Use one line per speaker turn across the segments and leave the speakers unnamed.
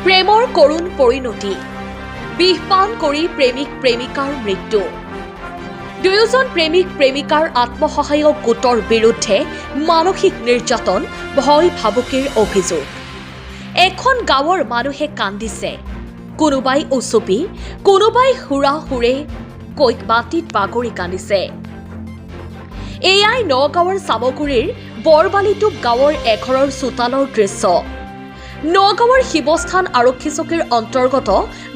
প্ৰেমৰ কৰুণ পৰিণতি বিষপান কৰি প্ৰেমিক প্ৰেমিকাৰ মৃত্যু দুয়োজন প্ৰেমিক প্ৰেমিকাৰ আত্মসহায়ক গোটৰ বিৰুদ্ধে মানসিক নিৰ্যাতন ভয় ভাবুকিৰ অভিযোগ এখন গাঁৱৰ মানুহে কান্দিছে কোনোবাই উচুপি কোনোবাই হুৰা হুৰে কৈক বাটিত বাগৰি কান্দিছে এয়াই নগাঁৱৰ সামগুৰিৰ বৰবালিটোপ গাঁৱৰ এঘৰৰ চোতালৰ দৃশ্য নগাঁৱৰ শিৱস্থান আৰক্ষী চকীৰ অন্তৰ্গত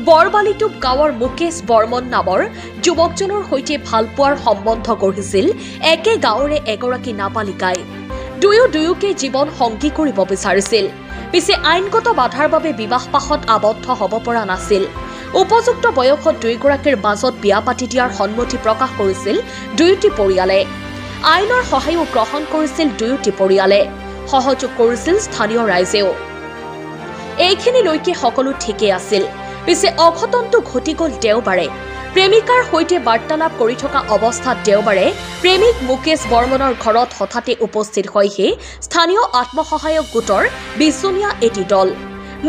বৰবালিটোপ গাঁৱৰ মুকেশ বৰ্মন নামৰ যুৱকজনৰ সৈতে ভালপোৱাৰ সম্বন্ধ গঢ়িছিল একে গাঁৱৰে এগৰাকী নাবালিকাই দুয়োকে জীৱন সংগী কৰিব বিচাৰিছিল পিছে আইনগত বাধাৰ বাবে বিবাহপাশত আবদ্ধ হ'ব পৰা নাছিল উপযুক্ত বয়সত দুয়োগৰাকীৰ মাজত বিয়া পাতি দিয়াৰ সন্মতি প্ৰকাশ কৰিছিল দুয়োটি পৰিয়ালে আইনৰ সহায়ো গ্ৰহণ কৰিছিল দুয়োটি পৰিয়ালে সহযোগ কৰিছিল স্থানীয় ৰাইজেও এইখিনিলৈকে সকলো ঠিকেই আছিল পিছে অঘটনটো ঘটি গ'ল দেওবাৰে প্ৰেমিকাৰ সৈতে বাৰ্তালাপ কৰি থকা অৱস্থাত দেওবাৰে প্ৰেমিক মুকেশ বৰ্মনৰ ঘৰত হঠাতে উপস্থিত হয়হি স্থানীয় আত্মসহায়ক গোটৰ বিচনীয়া এটি দল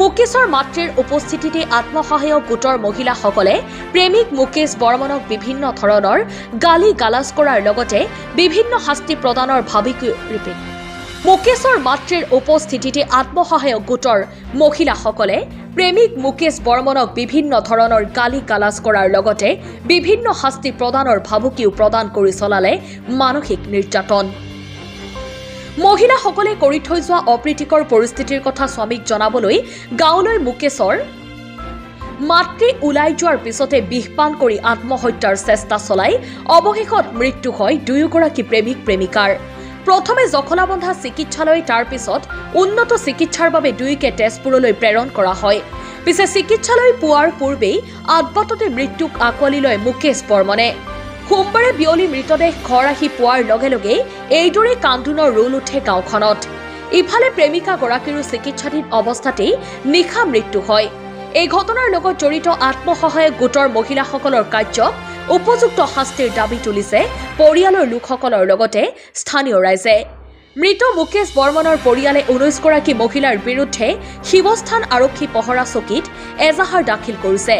মুকেশৰ মাতৃৰ উপস্থিতিতে আত্মসহায়ক গোটৰ মহিলাসকলে প্ৰেমিক মুকেশ বৰ্মনক বিভিন্ন ধৰণৰ গালি গালাজ কৰাৰ লগতে বিভিন্ন শাস্তি প্ৰদানৰ ভাবুকি মুকেশৰ মাতৃৰ উপস্থিতিতে আত্মসহায়ক গোটৰ মহিলাসকলে প্ৰেমিক মুকেশ বৰ্মনক বিভিন্ন ধৰণৰ গালি গালাজ কৰাৰ লগতে বিভিন্ন শাস্তি প্ৰদানৰ ভাবুকিও প্ৰদান কৰি চলালে মানসিক নিৰ্যাতন মহিলাসকলে কৰি থৈ যোৱা অপ্ৰীতিকৰ পৰিস্থিতিৰ কথা স্বামীক জনাবলৈ গাঁৱলৈ মুকেশৰ মাতৃ ওলাই যোৱাৰ পিছতে বিষপান কৰি আত্মহত্যাৰ চেষ্টা চলাই অৱশেষত মৃত্যু হয় দুয়োগৰাকী প্ৰেমিক প্ৰেমিকাৰ প্ৰথমে জখলাবন্ধা চিকিৎসালয় তাৰ পিছত উন্নত চিকিৎসাৰ বাবে দুয়োকে তেজপুৰলৈ প্ৰেৰণ কৰা হয় পিছে চিকিৎসালয় পোৱাৰ পূৰ্বেই আদবাটতে মৃত্যুক আঁকোৱালি লয় মুকেশ বৰ্মনে সোমবাৰে বিয়লি মৃতদেহ ঘৰ আহি পোৱাৰ লগে লগে এইদৰে কান্দোনৰ ৰোল উঠে গাঁওখনত ইফালে প্ৰেমিকাগৰাকীৰো চিকিৎসাধীন অৱস্থাতেই নিশা মৃত্যু হয় এই ঘটনাৰ লগত জড়িত আত্মসহায়ক গোটৰ মহিলাসকলৰ কাৰ্যক উপযুক্ত শাস্তিৰ দাবী তুলিছে পৰিয়ালৰ লোকসকলৰ লগতে স্থানীয় ৰাইজে মৃত মুকেশ বৰ্মনৰ পৰিয়ালে 19 গৰাকী মহিলাৰ বিৰুদ্ধে শিৱস্থান আৰক্ষী পহৰা চকীত এজাহাৰ দাখিল কৰিছে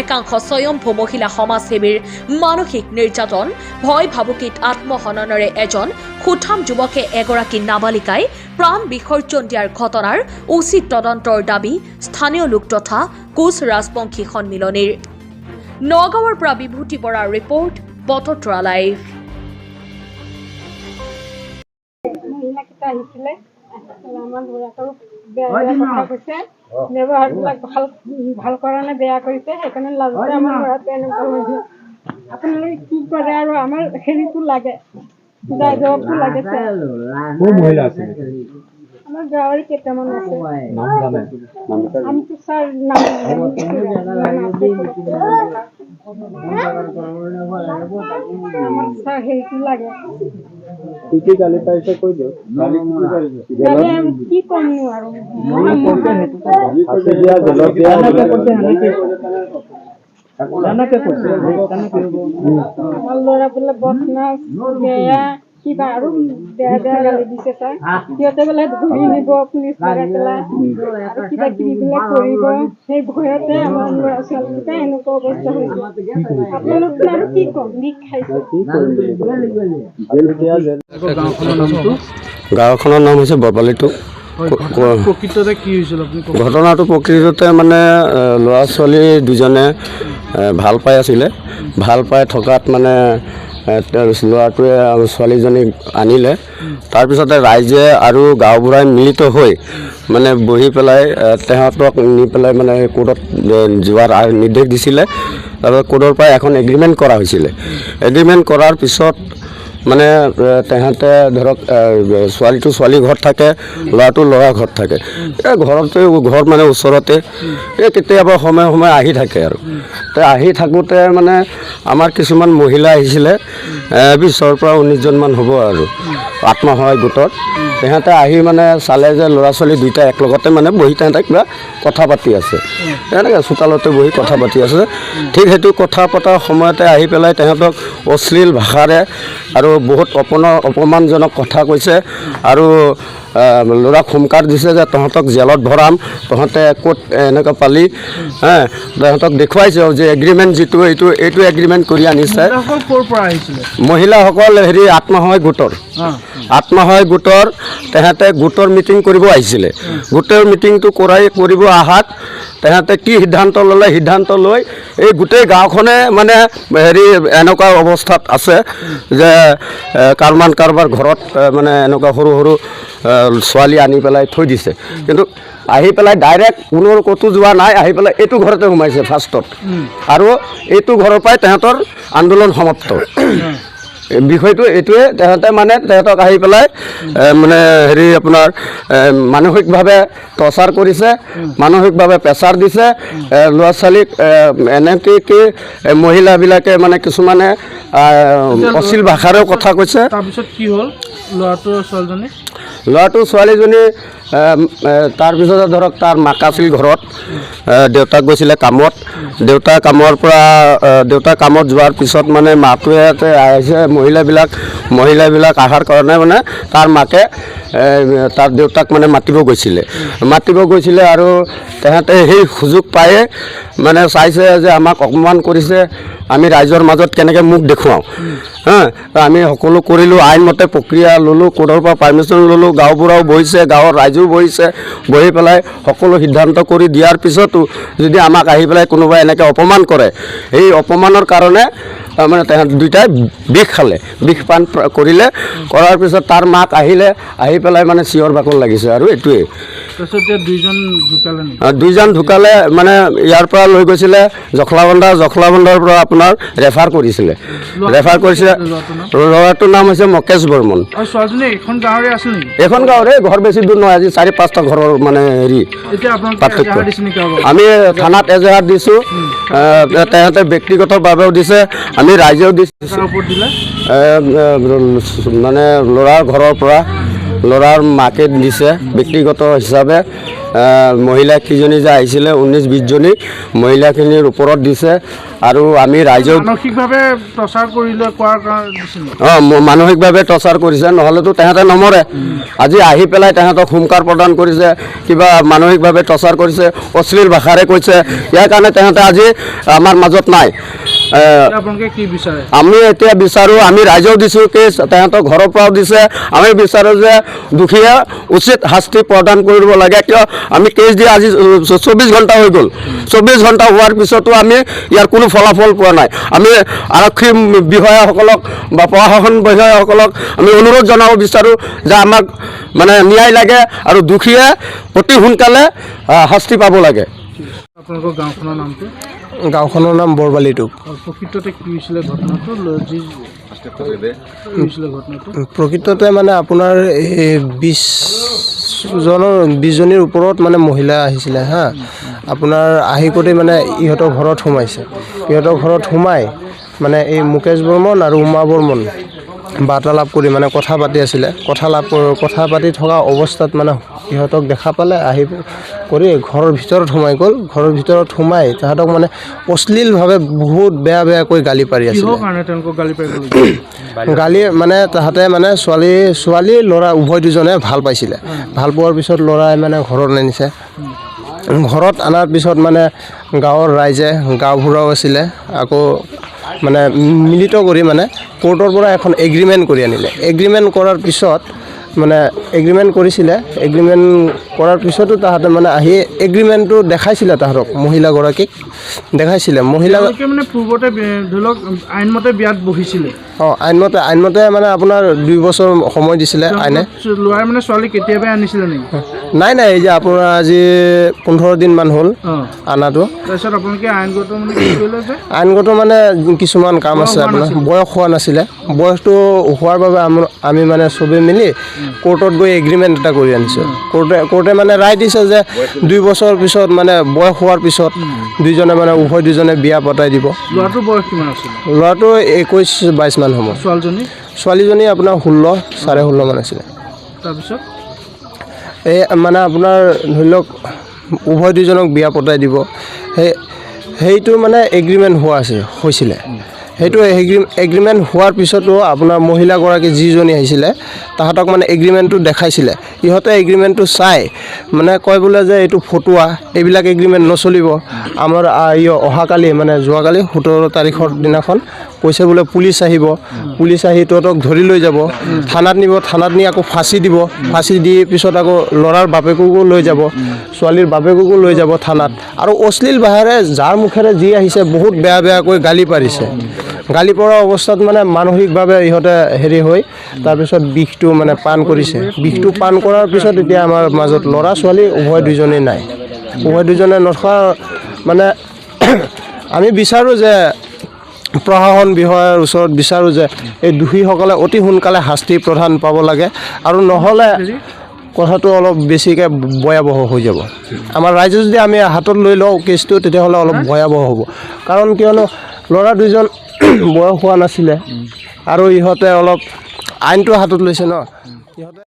একাংশ স্বয়ম্ভূ মহিলা সমাজসেৱীৰ মানসিক নিৰ্যাতন ভয় ভাবুকিত আত্মহননেৰে এজন সুঠাম যুৱকে এগৰাকী নাবালিকাই প্ৰাণ বিসৰ্জন দিয়াৰ ঘটনাৰ উচিত তদন্তৰ দাবী স্থানীয় লোক তথা কোচ ৰাজবংশী সন্মিলনীৰ নগাঁৱৰ পৰা বিভূতি বৰাৰ ৰিপৰ্ট বতৰতৰা লাইভ
ব্যৱহাৰবিলাক ভাল কৰা নাই বেয়া কৰিছে সেইকাৰণে লাজতে আমাৰ ঘৰত এনেকুৱা হৈছে আপোনালোকে কি কৰে আৰু আমাৰ হেৰিটো লাগে জবাবটো লাগে আমাৰ গাঁৱৰ কেইটামান আছে আমিতো ছাৰ নাম ছাৰ হেৰিটো লাগে
কি গালি পাইছে কৈ দিয়ক
কি ক'মনো আৰু ল'ৰাবিলাক বদমাছ বেয়া কিবা আৰু বেয়া বেয়া গালি দিছে ছাৰ সিহঁতে বোলে ধৰি নিব পুলিচ লগাই পেলাই আৰু কিবা কিবি বিলাক কৰিব সেই ভয়তে আমাৰ ল'ৰা ছোৱালীকেইটা এনেকুৱা অৱস্থা হৈছে আপোনালোকে আৰু কি ক'ম বিষ খাইছে
গাঁওখনৰ নাম হৈছে বৰবালিটোপ
প্ৰকৃততে কি হৈছিল আপুনি
ঘটনাটো প্ৰকৃততে মানে ল'ৰা ছোৱালী দুজনে ভাল পাই আছিলে ভাল পাই থকাত মানে ল'ৰাটোৱে ছোৱালীজনীক আনিলে তাৰপিছতে ৰাইজে আৰু গাঁওবুঢ়াই মিলিত হৈ মানে বহি পেলাই তেহঁতক নি পেলাই মানে কোৰ্টত যোৱাৰ নিৰ্দেশ দিছিলে তাৰপিছত কোৰ্টৰ পৰা এখন এগ্ৰিমেণ্ট কৰা হৈছিলে এগ্ৰিমেণ্ট কৰাৰ পিছত মানে তেহেঁতে ধৰক ছোৱালীটো ছোৱালী ঘৰত থাকে ল'ৰাটো ল'ৰা ঘৰত থাকে এই ঘৰতে ঘৰ মানে ওচৰতে এই কেতিয়াবা সময়ে সময়ে আহি থাকে আৰু আহি থাকোঁতে মানে আমাৰ কিছুমান মহিলা আহিছিলে 20ৰ পৰা 19জনমান হ'ব আৰু আত্মসহায়ক গোটত তেহেঁতে আহি মানে চালে যে ল'ৰা ছোৱালী দুইটা একেলগতে মানে বহি তেহেঁতে কিবা কথা পাতি আছে তেনেকৈ চোতালতে বহি কথা পাতি আছে ঠিক সেইটো কথা পতাৰ সময়তে আহি পেলাই তেহেঁতক অশ্লীল ভাষাৰে আৰু বহুত অপমানজনক কথা কৈছে আৰু ল'ৰাক হুমকাৰ দিছে যে তহঁতক জেলত ভৰাম, তহঁতে ক'ত এনেকৈ পালি, তহঁতক দেখুৱাইছে যে এগ্ৰিমেণ্ট যিটো এইটো এগ্ৰিমেণ্ট কৰি আনিছে।
ক'ৰ পৰা আহিছিলে
মহিলাসকল আত্মসহায়ক গোটৰ তেহেঁতে গোটৰ মিটিং কৰিব আহিছিলে। গোটৰ মিটিংটো কৰিব অহাত তেহেঁতে কি সিদ্ধান্ত ল'লে, সিদ্ধান্ত লৈ এই গোটেই গাঁওখনে মানে এনেকুৱা অৱস্থাত আছে যে কাৰোবাৰ ঘৰত মানে এনেকুৱা সৰু সৰু ছোৱালী আনি পেলাই থৈ দিছে, কিন্তু আহি পেলাই ডাইৰেক্ট কোনো ক'তো যোৱা নাই, আহি পেলাই এইটো ঘৰতে সোমাইছে ফাৰ্ষ্টত, আৰু এইটো ঘৰৰ পৰাই তেহেঁতৰ আন্দোলন সমাপ্ত। বিষয়টো এইটোৱে, তেহেঁতক আহি পেলাই মানে আপোনাৰ মানসিকভাৱে টৰ্চাৰ কৰিছে, মানসিকভাৱে প্ৰেছাৰ দিছে। ল'ৰা ছোৱালীক এনেকৈ কি মহিলাবিলাকে মানে কিছুমানে অশ্লীল ভাষাৰেও কথা কৈছে।
তাৰপিছত কি হ'ল
ল'ৰাটো ছোৱালীজনী তাৰপিছতে ধৰক তাৰ মাক আছিল ঘৰত, দেউতাক গৈছিলে কামত, দেউতা কামত যোৱাৰ পিছত মানে মাকটোৱে আহিছে, মহিলাবিলাক অহাৰ কাৰণে মানে তাৰ মাকে তাৰ দেউতাক মানে মাতিব গৈছিলে আৰু তেহেঁতে সেই সুযোগ পায়ে মানে চাইছে যে আমাক অপমান কৰিছে, আমি ৰাইজৰ মাজত কেনেকৈ মুখ দেখুৱাওঁ, আমি সকলো কৰিলোঁ, আইনমতে প্ৰক্ৰিয়া ল'লোঁ, কোৰ্টৰ পৰা পাৰ্মিশ্যন ল'লোঁ, গাঁওবুঢ়াও বহিছে, গাঁৱৰ ৰাইজো বহিছে, বহি পেলাই সকলো সিদ্ধান্ত কৰি দিয়াৰ পিছতো যদি আমাক আহি পেলাই কোনোবাই এনেকৈ অপমান কৰে, সেই অপমানৰ কাৰণে মানে তেহেঁত দুইটাই বিষপান কৰিলে, কৰাৰ পিছত তাৰ মাক আহি পেলাই মানে চিঞৰ বাখৰ লাগিছে আৰু এইটোৱেই। দুইজন ঢুকালে, মানে ইয়াৰ পৰা লৈ গৈছিলে জখলাবন্ধাৰ পৰা আপোনাৰ ৰেফাৰ কৰিছিলে। ল'ৰাটোৰ নাম হৈছে মুকেশ বৰ্মন। এখন গাঁৱৰে, ঘৰ বেছি দূৰ নহয়, আজি 4-5টা ঘৰৰ মানে পাৰ্থক্য। আমি থানাত এজাহাৰ দিছোঁ, তেহেঁতে ব্যক্তিগতভাৱেও দিছে, আমি ৰাইজেও দিছোঁ। মানে ল'ৰাৰ ঘৰৰ পৰা ল'ৰাৰ মাকে দিছে ব্যক্তিগত হিচাপে। মহিলাকেইজনী যে আহিছিলে 19-20 জনী, মহিলাখিনিৰ ওপৰত দিছে আৰু আমি ৰাইজেও
মানসিকভাৱে টৰ্চাৰ কৰিলে,
মানসিকভাৱে টৰ্চাৰ কৰিছে, নহ'লেতো তেহেঁতে নমৰে। আজি আহি পেলাই তেহেঁতক হুমকাৰ প্ৰদান কৰিছে, কিবা মানসিকভাৱে টৰ্চাৰ কৰিছে, অশ্লীল ভাষাৰে কৈছে, ইয়াৰ কাৰণে তেহেঁতে আজি আমাৰ মাজত নাই। আমি এতিয়া বিচাৰোঁ, আমি ৰাইজেও দিছোঁ কেছ, তেহেঁতক ঘৰৰ পৰাও দিছে, আমি বিচাৰোঁ যে দোষীয়ে উচিত শাস্তি প্ৰদান কৰিব লাগে। কিয় আমি কেছ দি আজি 24 ঘণ্টা হৈ গ'ল, 24 ঘণ্টা হোৱাৰ পিছতো আমি ইয়াৰ কোনো ফলাফল পোৱা নাই। আমি আৰক্ষী বিষয়াসকলক বা প্ৰশাসন বিষয়াসকলক আমি অনুৰোধ জনাব বিচাৰোঁ যে আমাক মানে ন্যায় লাগে আৰু দোষীয়ে অতি সোনকালে শাস্তি পাব লাগে।
আপোনালোকৰ গাঁওখনৰ নামটো?
গাঁওখনৰ নাম বৰবালিটোক।
প্ৰকৃততে কি হৈছিলে ঘটনাটো?
প্ৰকৃততে মানে আপোনাৰ এই 20 জনীৰ ওপৰত মানে মহিলা আহিছিলে আপোনাৰ আহি কৰি মানে ইহঁতৰ ঘৰত সোমাই মানে এই মুকেশ বৰ্মন আৰু উমা বৰ্মন বাৰ্তালাপ কৰি মানে কথা পাতি আছিলে। কথা পাতি থকা অৱস্থাত মানে ইহঁতক দেখা পালে, আহি কৰি ঘৰৰ ভিতৰত সোমাই গ'ল। ঘৰৰ ভিতৰত সোমাই তাহাঁতক মানে অশ্লীলভাৱে বহুত বেয়াকৈ গালি পাৰি আছিলে। গালি মানে তাহাঁতে মানে ছোৱালী ল'ৰা উভয় দুজনে ভাল পাইছিলে। ভাল পোৱাৰ পিছত ল'ৰাই মানে ঘৰত আনিছে। ঘৰত অনাৰ পিছত মানে গাঁৱৰ ৰাইজে, গাঁওবুঢ়াও আছিলে, আকৌ মানে মিলিত কৰি মানে কোৰ্টৰ পৰা এখন এগ্ৰিমেণ্ট কৰি আনিলে। এগ্ৰিমেণ্ট কৰাৰ পিছত মানে এগ্ৰিমেণ্ট কৰিছিলে। এগ্ৰিমেণ্ট কৰাৰ পিছতো তাহাঁতে মানে আহি এগ্ৰিমেণ্টটো দেখাইছিলে, তাহাঁতক মহিলাগৰাকীক দেখাইছিলে।
মানে পূৰ্বতে ধৰি লওক আইনমতে বিয়াত বহিছিলে।
আইনমতে মানে আপোনাৰ 2 বছৰ সময় দিছিলে আইনে।
ল'ৰাই মানে ছোৱালী কেতিয়াবা আনিছিলে নেকি?
নাই, এই যে আপোনাৰ আজি 15 দিনমান হ'ল আনাটো।
তাৰপিছত আপোনালোকে আইনগত মানে কি কৰিলে যে? আইনগত
মানে কিছুমান কাম আছে আপোনাৰ। বয়স হোৱা নাছিলে। বয়সটো হোৱাৰ বাবে আমি মানে চবেই মিলি কোৰ্টত গৈ এগ্ৰিমেণ্ট এটা কৰি আনিছোঁ। কোৰ্টে মানে ৰায় দিছে যে 2 বছৰ পিছত মানে বয়স হোৱাৰ পিছত উভয় দুজনে বিয়া পতাই দিব।
ল'ৰাটোৰ বয়স কিমান আছিলে?
ল'ৰাটো 21-22 মান হ'ব। ছোৱালীজনী আপোনাৰ 16-16.5 মান আছিলে।
তাৰপিছত
এই মানে আপোনাৰ ধৰি লওক উভয় দুজনক বিয়া পতাই দিব, সেইটো মানে এগ্ৰিমেণ্ট হৈছিলে। সেইটো এগ্ৰিমেণ্ট হোৱাৰ পিছতো আপোনাৰ মহিলাগৰাকী যিজনী আহিছিলে তাহাঁতক মানে এগ্ৰিমেণ্টটো দেখাইছিলে। ইহঁতে এগ্ৰিমেণ্টটো চাই মানে কয় বোলে যে এইটো ফটুৱা, এইবিলাক এগ্ৰিমেণ্ট নচলিব। আমাৰ অহাকালি মানে যোৱাকালি 17 তাৰিখৰ দিনাখন কৈছে বোলে পুলিচ আহিব, পুলিচ আহি তহঁতক ধৰি লৈ যাব, থানাত নিব, থানাত নি আকৌ ফাঁচি দিব, ফাঁচি দি পিছত আকৌ ল'ৰাৰ বাপেককো লৈ যাব, ছোৱালীৰ বাপেককো লৈ যাব থানাত। আৰু অশ্লীল ভাষাৰে যাৰ মুখেৰে যি আহিছে বহুত বেয়া বেয়াকৈ গালি পাৰিছে। গালি পৰা অৱস্থাত মানে মানসিকভাৱে ইহঁতে হেৰি হৈ তাৰপিছত বিষটো মানে পান কৰিছে। বিষটো পান কৰাৰ পিছত এতিয়া আমাৰ মাজত ল'ৰা ছোৱালী উভয় দুজনেই নাই। উভয় দুজনে নথকা মানে আমি বিচাৰোঁ যে প্ৰশাসন বিষয়াৰ ওচৰত বিচাৰোঁ যে এই দোষীসকলে অতি সোনকালে শাস্তি প্ৰদান পাব লাগে, আৰু নহ'লে কথাটো অলপ বেছিকৈ ভয়াৱহ হৈ যাব। আমাৰ ৰাইজে যদি আমি হাতত লৈ লওঁ কেছটো, তেতিয়াহ'লে অলপ ভয়াৱহ হ'ব। কাৰণ কিয়নো ল'ৰা দুজন বয়স হোৱা নাছিলে, আৰু ইহঁতে অলপ আইনটো হাতত লৈছে ন, ইহঁতে